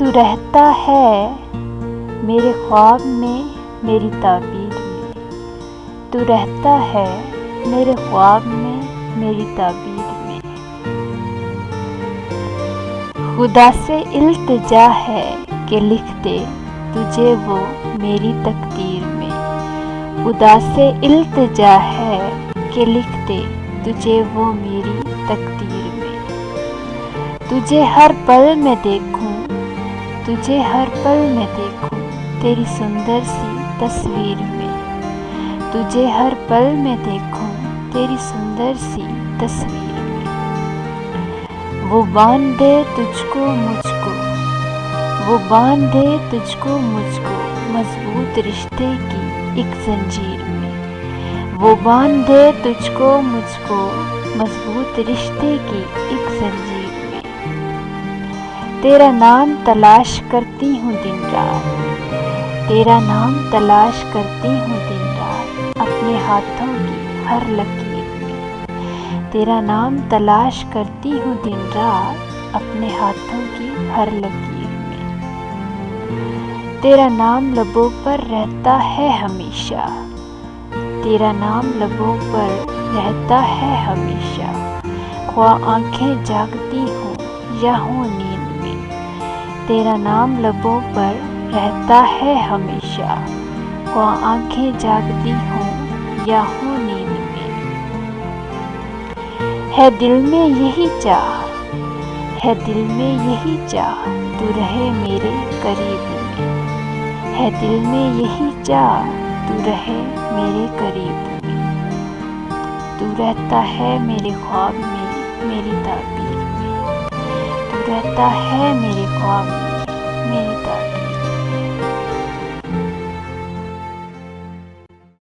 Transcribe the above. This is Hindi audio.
तू रहता है मेरे ख्वाब में, मेरी ताबीर में। तू रहता है मेरे ख्वाब में, मेरी ताबीर में। खुदा से इल्तिजा है कि लिख दे तुझे वो मेरी तकदीर में। खुदा से इल्तिजा है कि लिख दे तुझे वो मेरी तकदीर में। तुझे हर पल में देखूं, तुझे हर पल में देखूं तेरी सुंदर सी तस्वीर में। तुझे हर पल में देखूं तेरी सुंदर सी तस्वीर में। वो बांधे तुझको मुझको, वो बांधे तुझको मुझको मजबूत रिश्ते की एक जंजीर में। वो बांधे तुझको मुझको मजबूत रिश्ते की एक जंजीर में। तेरा नाम तलाश करती हूँ दिन रात, तेरा नाम तलाश करती हूँ दिन रात अपने हाथों की हर लकीर में। तेरा नाम तलाश करती हूँ दिन रात अपने हाथों की हर लकीर में। तेरा नाम लबों पर रहता है हमेशा, तेरा नाम लबों पर रहता है हमेशा। ख्वाह आंखें जागती हों या हों नींद में, तेरा नाम लबों पर रहता है हमेशा। ख्वाह आंखें जागती हों या हों नींद में। है दिल में यही चाह, है दिल में यही चाह तू रहे मेरे करीब में। है दिल में यही चाह तू रहे मेरे करीब में। तू रहता है मेरे ख्वाब में, मेरी ताबीर में। तू रहता है मेरे ख्वाब में।